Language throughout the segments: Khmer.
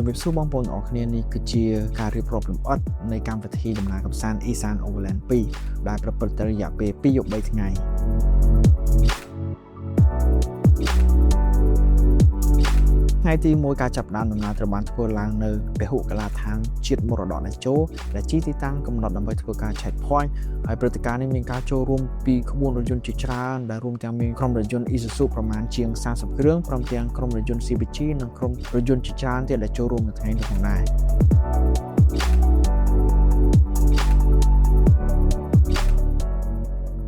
ជំរាបសួរបងប្អូនអរគ្នានេះគឺជាការរៀបរាប់លម្អិតនៃកម្មវិធីដំណើរកម្សាន្ត Isan Overland 2 ដែលប្រព្រឹត្តទៅរយៈពេល2 យប់ 3 ថ្ងៃថ្ងៃទី1ការចាប់ផ្ដើមដំណើរត្រូវបានធ្វើឡើងនៅពហុកលាដ្ឋានជាតិមរតកណាជោដែលជាទីតាំងកំណត់ដើម្បីធ្វើការ check point ហើយព្រឹត្តិការណ៍នេះមានការចូលរួមពីក្បួនរថយន្តជាច្រើនដែលរួមទាំងមានក្រុមរថយន្ត Isuzu ប្រមាណជាង30គ្រឿងព្រមទាំងក្រុមរថយន្ត CBG និងក្រុមរថយន្តជាច្រើនទៀតដែលចូលរួមនៅថ្ងៃនេះផងដែរ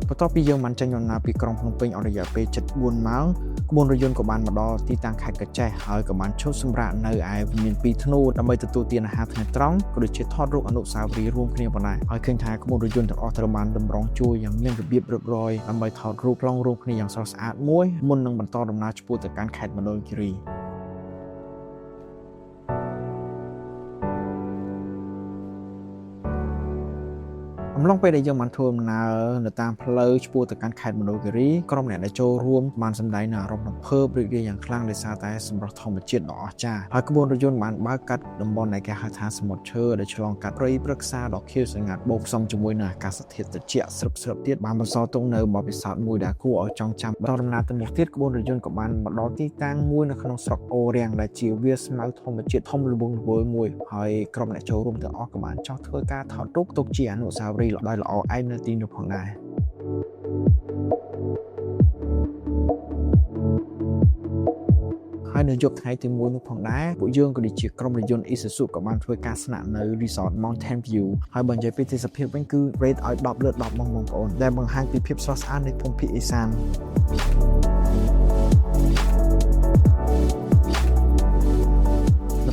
បន្ទាប់ពីយើងបានចេញដំណើរពីក្រុងភ្នំពេញអស់រយៈពេល74ម៉ោងក្បួនរថយន្តក៏បានមកដល់ទីតាំងខេត្តកោះចេះហើយក៏បានឈប់សម្រាកនៅឯវិមាន2ធ្នូដើម្បីទទួលទានអាហារថ្ងៃត្រង់ក៏ដូចជាថតរូបអនុស្សាវរីយ៍រួមគ្នាផងដែរហើយឃើញថាក្បួនរថយន្តទាំងអស់ត្រូវបានតម្រង់ជួរយ៉ាងមានរបៀបរៀបរយដើម្បីថតរូបឡងរួមគ្នាយ៉ាងស្រស់ស្អាតមួយមុននឹងបន្តដំណើរឆ្ពោះទៅកាន់ខេត្តមណ្ឌលគិរីអំឡុងពេលដែលយើងបានធ្វើដំណើរនៅតាមផ្លូវឆ្ពោះទៅកាន់ខេត្តមណ្ឌលគិរីក្រុមអ្នកដែលចូលរួមបានសម្ដែងនូវអារម្មណ៍រំភើបរីករាយយ៉ាងខ្លាំងដោយសារតែសម្រស់ធម្មជាតិដ៏អស្ចារ្យហើយក្បួនរថយន្តបានបើកកាត់តំបន់ដែលគេហៅថាសមុទ្រឈើដែលឆ្លងកាត់ព្រៃព្រឹក្សាដ៏ខៀវស្រងាត់បូកផ្សំជាមួយនឹងអាកាសធាតុត្រជាក់ស្រិបទៀតបានបន្សល់ទុកនៅបទពិសោធន៍មួយដែលគួរឲ្យចងចាំបន្តដំណើរទៅមុខទៀតក្បួនរថយន្តក៏បានមកដល់ទីតាំងមួយនៅក្នុងស្រុកអូរាំងដែលជាវាលស្មៅធម្មជាតិធំល្វឹងល្វើយមួយហើយក្រុមអ្នកចូលរួមទាំងអស់ក៏បានចោះធ្វើការថតរូបទុកជាអនុស្សាវរីយ៍ដ៏ល្អឯកនៅទីនោះផងដែរហើយនៅយប់ថ្ងៃទី1នោះផងដែរពួកយើងក៏ដូចជាក្រុមរថយន្ត Isuzu ក៏បានធ្វើការស្នាក់នៅ Resort Mountain View ហើយបើនិយាយពីទេសភាពវិញគឺ rate ឲ្យ10 លើ 10 បងប្អូនដែលបង្ហាញពីភាពស្រស់ស្អាតនៃភូមិភាគឦសាន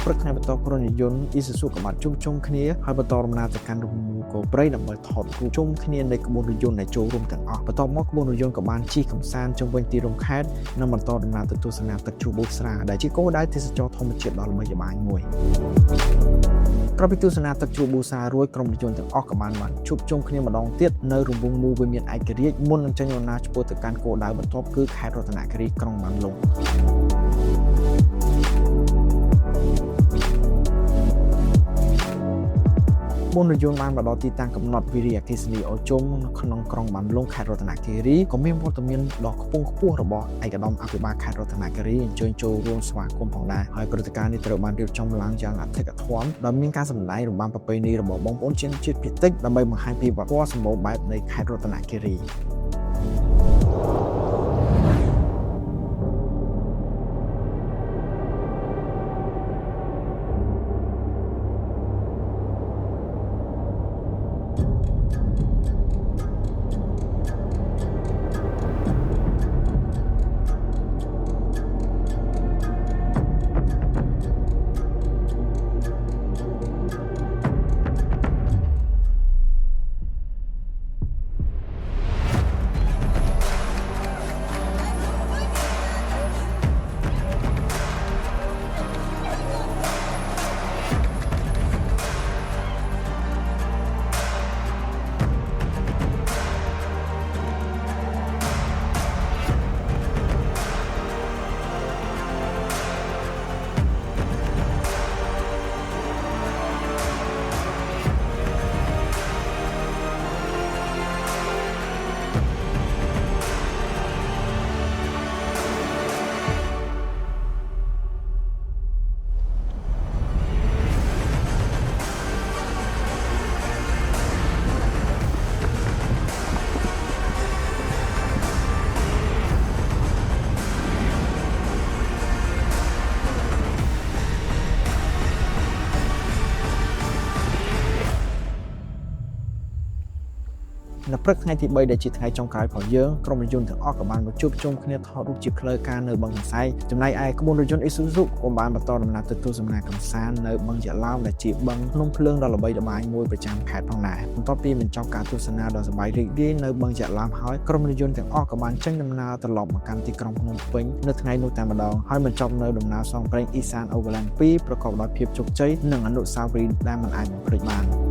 ព្រឹកថ្ងៃបន្ទាប់ក្រុមរថយន្ត Isuzu ក៏បានជួបជុំគ្នាហើយបន្តដំណើរទៅកាន់រំមូលគោព្រៃដើម្បីថតរូបជុំគ្នានៃក្បួនរថយន្តដែលចូលរួមទាំងអស់បន្ទាប់មកក្បួនរថយន្តក៏បានជិះកម្សាន្តជុំវិញទីរួមខេត្តនិងបន្តដំណើរទៅទស្សនាទឹកជ្រោះប៊ូស្រាដែលជាគោលដៅទេសចរធម្មជាតិដ៏ល្បីល្បាញមួយក្រោយពីទស្សនាទឹកជ្រោះប៊ូស្រារួចក្រុមរថយន្តទាំងអស់ក៏បានជួបជុំគ្នាម្ដងទៀតនៅរង្វង់មូលវិមានឯករាជ្យមុននឹងចេញដំណើរឆ្ពោះទៅកាន់គោលដៅបន្ទាប់គឺខេត្តរតនគិរីក្រុងបានលុងក្បួនរថយន្តបានមកដល់ទីតាំងកំណត់វិរិយអគ្គិសនីអូជុំក្នុងក្រុងបានលុងខេត្តរតនគិរីក៏មានវត្តមានដ៏ខ្ពង់ខ្ពស់របស់ឯកឧត្តមអភិបាលខេត្តរតនគិរីអញ្ជើញចូលរួមស្វាគមន៍ផងដែរហើយព្រឹត្តិការណ៍នេះត្រូវបានរៀបចំឡើងយ៉ាងអធិកអធមដោយមានការសម្ដែងរបាំប្រពៃណីរបស់បងប្អូនជនជាតិភាគតិចដើម្បីបង្ហាញពីវប្បធម៌សម្បូរបែបនៃខេត្តរតនគិរីនៅព្រឹកថ្ងៃទី3ដែលជាថ្ងៃចុងក្រោយរបស់យើងក្រុមរថយន្តទាំងអស់ក៏បានមកជួបជុំគ្នាថតរូបជាផ្លូវការនៅបឹងកន្សែងចំណែកឯក្បួនរថយន្ត Isuzu ក៏បានបន្តដំណើរទៅទស្សនាកម្សាន្តនៅបឹងយ៉ាឡោមដែលជាបឹងភ្នំភ្លើងដ៏ល្បីល្បាញមួយប្រចាំខេត្តផងដែរបន្ទាប់ពីបញ្ចប់ការទស្សនាដ៏សប្បាយរីករាយនៅបឹងយ៉ាឡោមហើយក្រុមរថយន្តទាំងអស់ក៏បានចេញដំណើរត្រឡប់មកកាន់ទីក្រុងភ្នំពេញនៅថ្ងៃនោះតែម្ដងហើយបញ្ចប់នៅដំណើរផ្សងព្រេង Isan Overland 2ប្រកបដោយភាពជោគជ័យនិងអនុស្សាវរីយ៍ដែលមិនអាចបំភ្លេចបាន